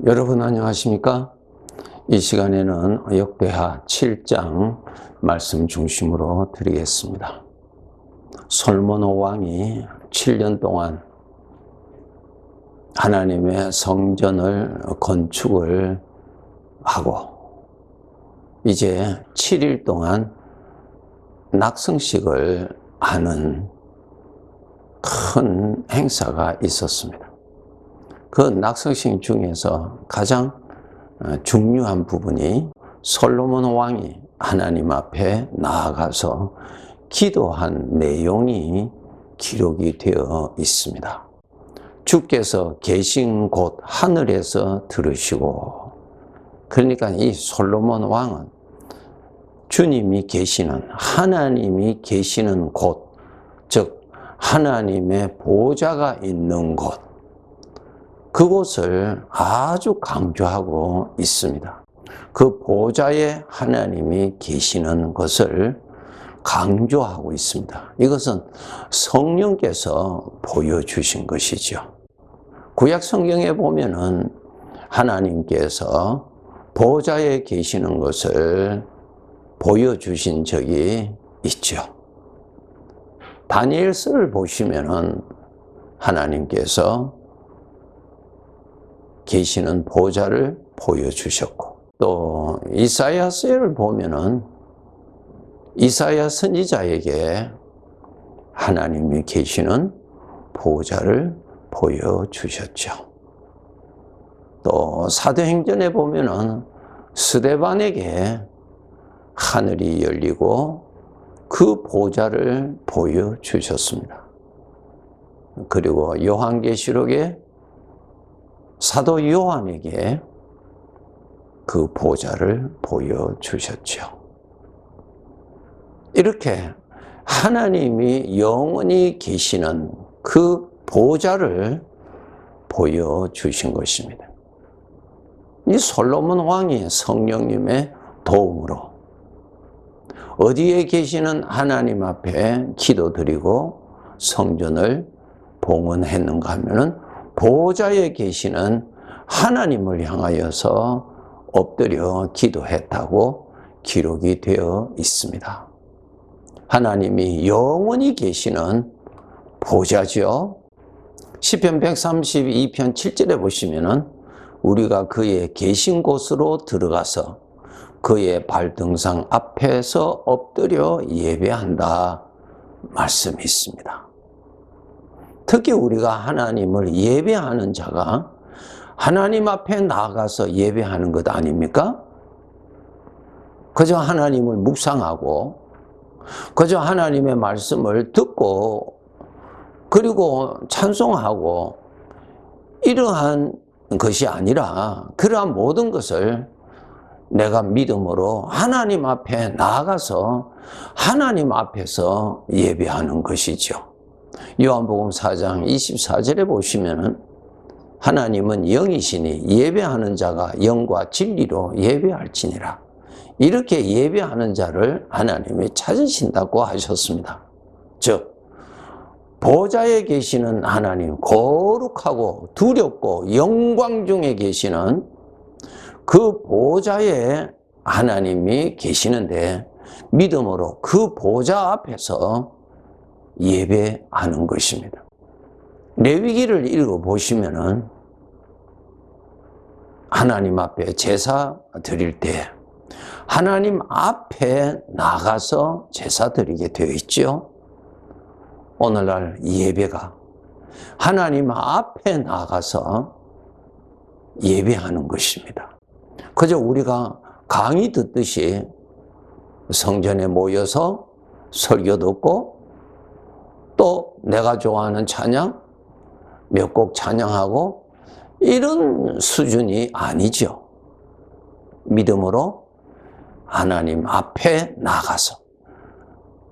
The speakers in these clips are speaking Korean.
여러분 안녕하십니까? 이 시간에는 역대하 7장 말씀 중심으로 드리겠습니다. 솔로몬 왕이 7년 동안 하나님의 성전을 건축을 하고 이제 7일 동안 낙성식을 하는 큰 행사가 있었습니다. 그 낙성식 중에서 가장 중요한 부분이 솔로몬 왕이 하나님 앞에 나아가서 기도한 내용이 기록이 되어 있습니다. 주께서 계신 곳 하늘에서 들으시고, 그러니까 이 솔로몬 왕은 주님이 계시는, 하나님이 계시는 곳, 즉 하나님의 보좌가 있는 곳, 그곳을 아주 강조하고 있습니다. 그 보좌에 하나님이 계시는 것을 강조하고 있습니다. 이것은 성령께서 보여주신 것이죠. 구약 성경에 보면은 하나님께서 보좌에 계시는 것을 보여주신 적이 있죠. 다니엘서를 보시면은 하나님께서 계시는 보좌를 보여주셨고, 또 이사야서를 보면은 이사야 선지자에게 하나님이 계시는 보좌를 보여주셨죠. 또 사도행전에 보면은 스데반에게 하늘이 열리고 그 보좌를 보여주셨습니다. 그리고 요한계시록에 사도 요한에게 그 보좌를 보여주셨죠. 이렇게 하나님이 영원히 계시는 그 보좌를 보여주신 것입니다. 이 솔로몬 왕이 성령님의 도움으로 어디에 계시는 하나님 앞에 기도드리고 성전을 봉헌했는가 하면은 보좌에 계시는 하나님을 향하여서 엎드려 기도했다고 기록이 되어 있습니다. 하나님이 영원히 계시는 보좌죠. 시편 132편 7절에 보시면은 우리가 그의 계신 곳으로 들어가서 그의 발등상 앞에서 엎드려 예배한다 말씀이 있습니다. 특히 우리가 하나님을 예배하는 자가 하나님 앞에 나가서 예배하는 것 아닙니까? 그저 하나님을 묵상하고 그저 하나님의 말씀을 듣고 그리고 찬송하고 이러한 것이 아니라 그러한 모든 것을 내가 믿음으로 하나님 앞에 나아가서 하나님 앞에서 예배하는 것이죠. 요한복음 4장 24절에 보시면은 하나님은 영이시니 예배하는 자가 영과 진리로 예배할지니라. 이렇게 예배하는 자를 하나님이 찾으신다고 하셨습니다. 즉 보좌에 계시는 하나님, 거룩하고 두렵고 영광 중에 계시는 그 보좌에 하나님이 계시는데 믿음으로 그 보좌 앞에서 예배하는 것입니다. 레위기를 읽어보시면은 하나님 앞에 제사 드릴 때 하나님 앞에 나가서 제사 드리게 되어 있죠. 오늘날 예배가 하나님 앞에 나가서 예배하는 것입니다. 그저 우리가 강의 듣듯이 성전에 모여서 설교 듣고 또 내가 좋아하는 찬양 몇 곡 찬양하고 이런 수준이 아니죠. 믿음으로 하나님 앞에 나가서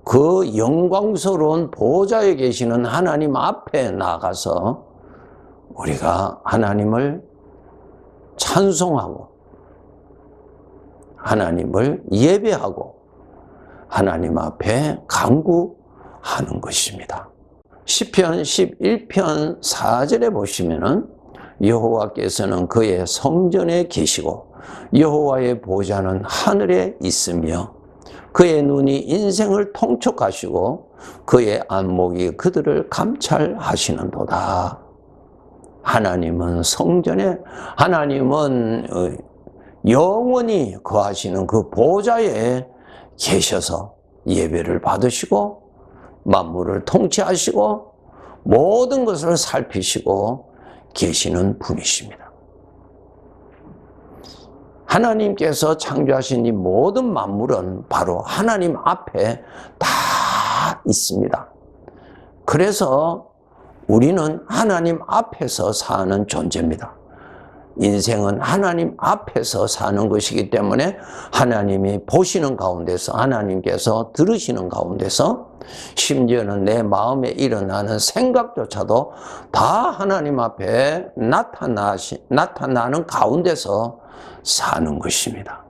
그 영광스러운 보좌에 계시는 하나님 앞에 나가서 우리가 하나님을 찬송하고 하나님을 예배하고 하나님 앞에 간구하는 것입니다. 시편 11편 4절에 보시면은 여호와께서는 그의 성전에 계시고 여호와의 보좌는 하늘에 있으며 그의 눈이 인생을 통촉하시고 그의 안목이 그들을 감찰하시는도다. 하나님은 성전에, 하나님은 영원히 거하시는 그 보좌에 계셔서 예배를 받으시고 만물을 통치하시고 모든 것을 살피시고 계시는 분이십니다. 하나님께서 창조하신 이 모든 만물은 바로 하나님 앞에 다 있습니다. 그래서 우리는 하나님 앞에서 사는 존재입니다. 인생은 하나님 앞에서 사는 것이기 때문에 하나님이 보시는 가운데서, 하나님께서 들으시는 가운데서, 심지어는 내 마음에 일어나는 생각조차도 다 하나님 앞에 나타나는 가운데서 사는 것입니다.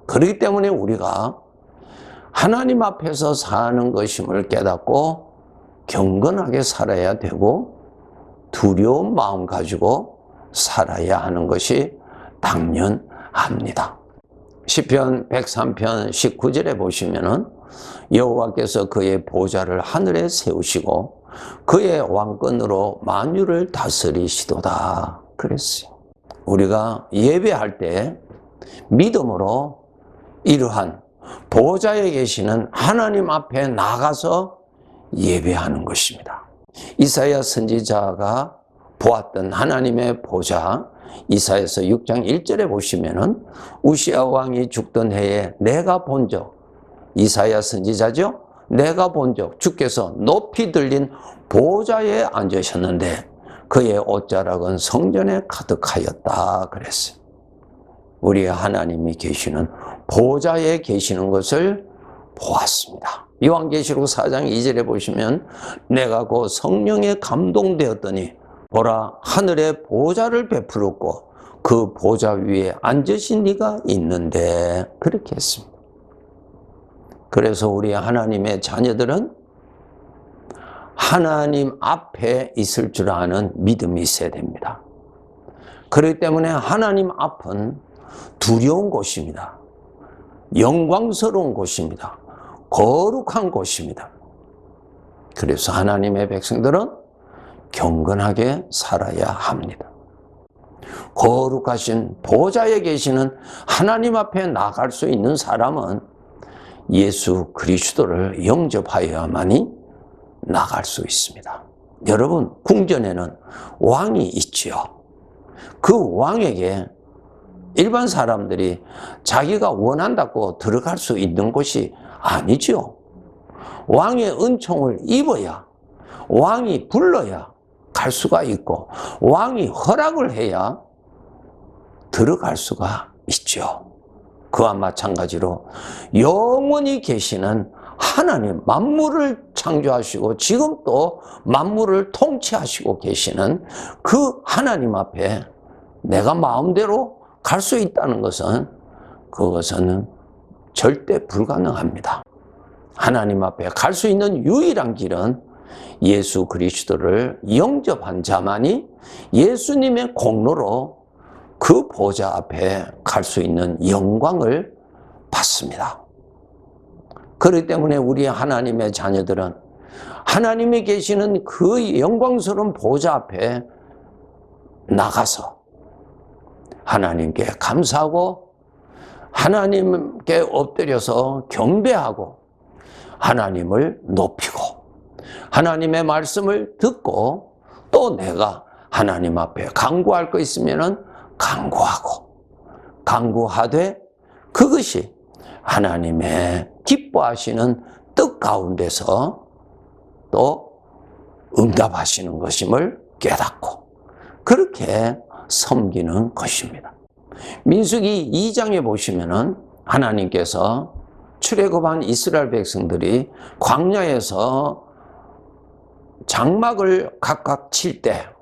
그렇기 때문에 우리가 하나님 앞에서 사는 것임을 깨닫고 경건하게 살아야 되고 두려운 마음 가지고 살아야 하는 것이 당연합니다. 시편 103편 19절에 보시면은 여호와께서 그의 보좌를 하늘에 세우시고 그의 왕권으로 만유를 다스리시도다 그랬어요. 우리가 예배할 때 믿음으로 이러한 보좌에 계시는 하나님 앞에 나가서 예배하는 것입니다. 이사야 선지자가 보았던 하나님의 보좌, 이사야서 6장 1절에 보시면은 우시아 왕이 죽던 해에 내가 본 적, 이사야 선지자죠? 내가 본 적, 주께서 높이 들린 보좌에 앉으셨는데 그의 옷자락은 성전에 가득하였다 그랬어요. 우리 하나님이 계시는 보좌에 계시는 것을 보았습니다. 요한계시록 4장 2절에 보시면 내가 곧 성령에 감동되었더니 보라 하늘에 보좌를 베풀었고 그 보좌 위에 앉으신 이가 있는데 그렇게 했습니다. 그래서 우리 하나님의 자녀들은 하나님 앞에 있을 줄 아는 믿음이 있어야 됩니다. 그렇기 때문에 하나님 앞은 두려운 곳입니다. 영광스러운 곳입니다. 거룩한 곳입니다. 그래서 하나님의 백성들은 경건하게 살아야 합니다. 거룩하신 보좌에 계시는 하나님 앞에 나갈 수 있는 사람은 예수 그리스도를 영접하여야만이 나갈 수 있습니다. 여러분, 궁전에는 왕이 있지요. 그 왕에게 일반 사람들이 자기가 원한다고 들어갈 수 있는 곳이 아니죠. 왕의 은총을 입어야, 왕이 불러야 갈 수가 있고 왕이 허락을 해야 들어갈 수가 있죠. 그와 마찬가지로 영원히 계시는 하나님, 만물을 창조하시고 지금 또 만물을 통치하시고 계시는 그 하나님 앞에 내가 마음대로 갈 수 있다는 것은 그것은 절대 불가능합니다. 하나님 앞에 갈 수 있는 유일한 길은 예수 그리스도를 영접한 자만이 예수님의 공로로 그 보좌 앞에 갈 수 있는 영광을 받습니다. 그렇기 때문에 우리 하나님의 자녀들은 하나님이 계시는 그 영광스러운 보좌 앞에 나가서 하나님께 감사하고 하나님께 엎드려서 경배하고 하나님을 높이고 하나님의 말씀을 듣고 또 내가 하나님 앞에 간구할 거 있으면 간구하되 그것이 하나님의 기뻐하시는 뜻 가운데서 또 응답하시는 것임을 깨닫고 그렇게 섬기는 것입니다. 민수기 2장에 보시면은 하나님께서 출애굽한 이스라엘 백성들이 광야에서 장막을 각각 칠 때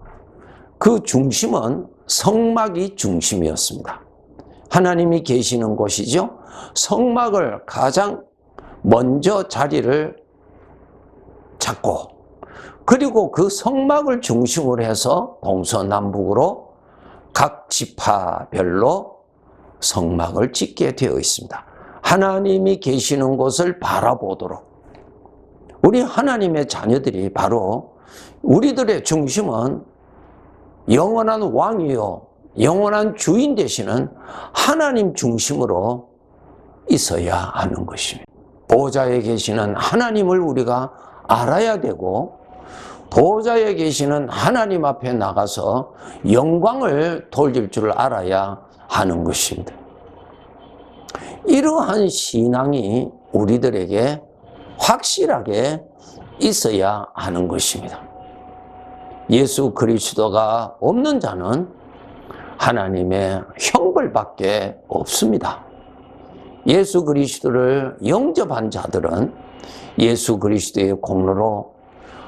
그 중심은 성막이 중심이었습니다. 하나님이 계시는 곳이죠. 성막을 가장 먼저 자리를 잡고 그리고 그 성막을 중심으로 해서 동서남북으로 각 지파별로 성막을 짓게 되어 있습니다. 하나님이 계시는 곳을 바라보도록. 우리 하나님의 자녀들이 바로 우리들의 중심은 영원한 왕이요 영원한 주인 되시는 하나님 중심으로 있어야 하는 것입니다. 보좌에 계시는 하나님을 우리가 알아야 되고 보좌에 계시는 하나님 앞에 나가서 영광을 돌릴 줄 알아야 하는 것입니다. 이러한 신앙이 우리들에게 확실하게 있어야 하는 것입니다. 예수 그리스도가 없는 자는 하나님의 형벌밖에 없습니다. 예수 그리스도를 영접한 자들은 예수 그리스도의 공로로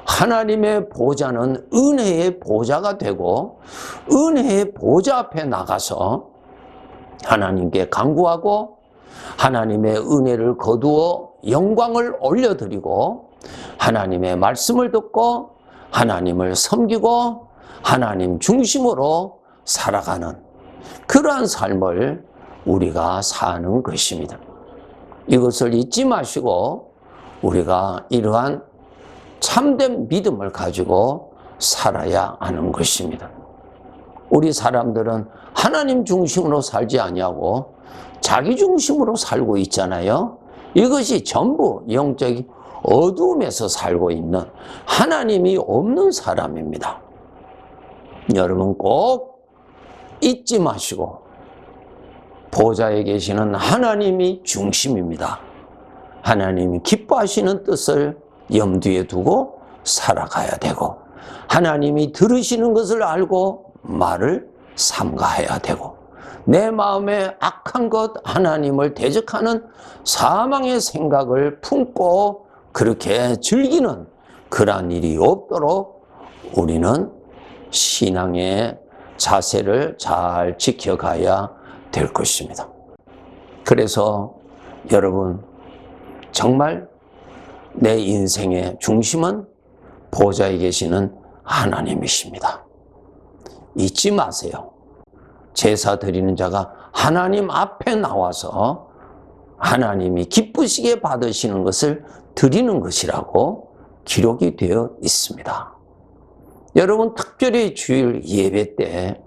하나님의 보좌는 은혜의 보좌가 되고 은혜의 보좌 앞에 나가서 하나님께 간구하고 하나님의 은혜를 거두어 영광을 올려드리고 하나님의 말씀을 듣고 하나님을 섬기고 하나님 중심으로 살아가는 그러한 삶을 우리가 사는 것입니다. 이것을 잊지 마시고 우리가 이러한 참된 믿음을 가지고 살아야 하는 것입니다. 우리 사람들은 하나님 중심으로 살지 아니하고 자기 중심으로 살고 있잖아요. 이것이 전부 영적인 어둠에서 살고 있는 하나님이 없는 사람입니다. 여러분 꼭 잊지 마시고 보좌에 계시는 하나님이 중심입니다. 하나님이 기뻐하시는 뜻을 염두에 두고 살아가야 되고 하나님이 들으시는 것을 알고 말을 삼가해야 되고 내 마음에 악한 것 하나님을 대적하는 사망의 생각을 품고 그렇게 즐기는 그러한 일이 없도록 우리는 신앙의 자세를 잘 지켜가야 될 것입니다. 그래서 여러분 정말 내 인생의 중심은 보좌에 계시는 하나님이십니다. 잊지 마세요. 제사 드리는 자가 하나님 앞에 나와서 하나님이 기쁘시게 받으시는 것을 드리는 것이라고 기록이 되어 있습니다. 여러분 특별히 주일 예배 때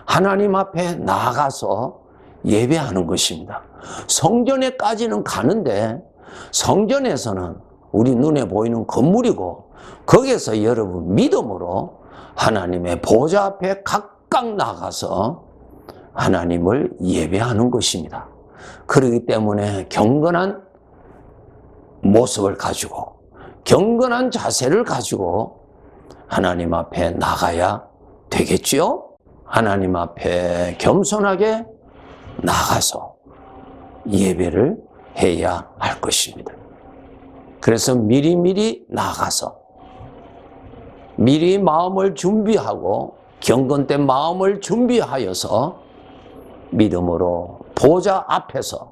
하나님 앞에 나가서 예배하는 것입니다. 성전에까지는 가는데 성전에서는 우리 눈에 보이는 건물이고 거기에서 여러분 믿음으로 하나님의 보좌 앞에 각각 나가서 하나님을 예배하는 것입니다. 그렇기 때문에 경건한 모습을 가지고 경건한 자세를 가지고 하나님 앞에 나가야 되겠지요? 하나님 앞에 겸손하게 나가서 예배를 해야 할 것입니다. 그래서 미리미리 나가서 미리 마음을 준비하고 경건된 마음을 준비하여서 믿음으로 보좌 앞에서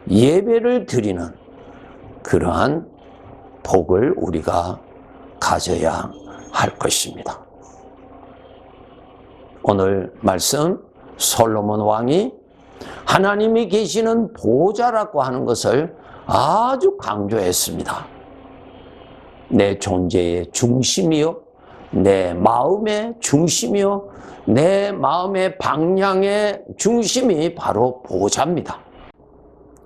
예배를 드리는 그러한 복을 우리가 가져야 할 것입니다. 오늘 말씀 솔로몬 왕이 하나님이 계시는 보좌라고 하는 것을 아주 강조했습니다. 내 존재의 중심이요, 내 마음의 중심이요, 내 마음의 방향의 중심이 바로 보좌입니다.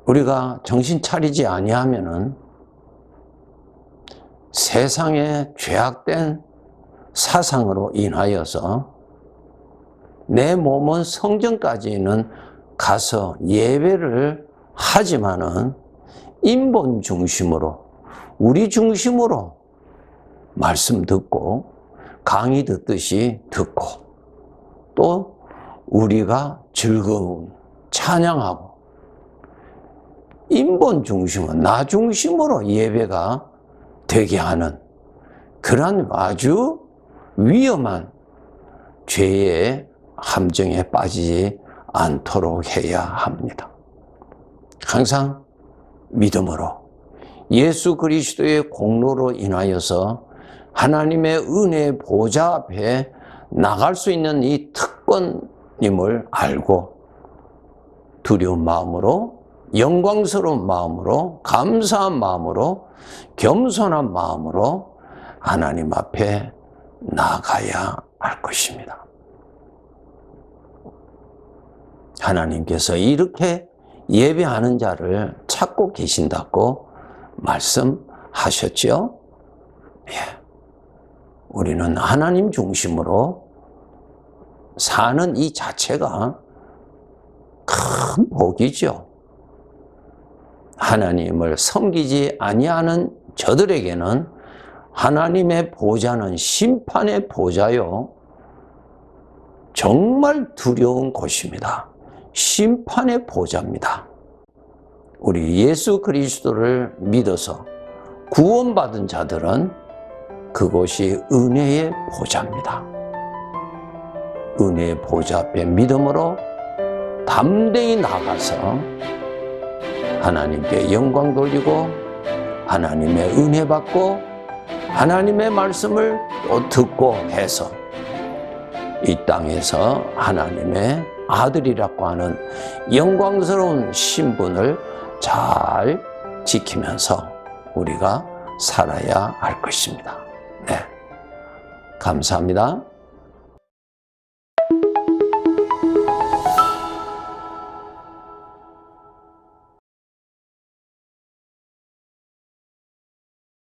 우리가 정신 차리지 아니하면은 세상의 죄악된 사상으로 인하여서 내 몸은 성전까지는 가서 예배를 하지만은 인본 중심으로 우리 중심으로 말씀 듣고 강의 듣듯이 듣고 또 우리가 즐거운 찬양하고 인본 중심은 나 중심으로 예배가 되게 하는 그런 아주 위험한 죄의 함정에 빠지지 않도록 해야 합니다. 항상 믿음으로 예수 그리스도의 공로로 인하여서 하나님의 은혜의 보좌 앞에 나갈 수 있는 이 특권임을 알고 두려운 마음으로, 영광스러운 마음으로, 감사한 마음으로, 겸손한 마음으로 하나님 앞에 나가야 할 것입니다. 하나님께서 이렇게 예배하는 자를 찾고 계신다고 말씀하셨죠? 예. 우리는 하나님 중심으로 사는 이 자체가 큰 복이죠. 하나님을 섬기지 아니하는 저들에게는 하나님의 보좌는 심판의 보좌요, 정말 두려운 곳입니다. 심판의 보좌입니다. 우리 예수 그리스도를 믿어서 구원받은 자들은 그곳이 은혜의 보좌입니다. 은혜의 보좌 앞에 믿음으로 담대히 나가서 하나님께 영광 돌리고 하나님의 은혜 받고 하나님의 말씀을 또 듣고 해서 이 땅에서 하나님의 아들이라고 하는 영광스러운 신분을 잘 지키면서 우리가 살아야 할 것입니다. 네, 감사합니다.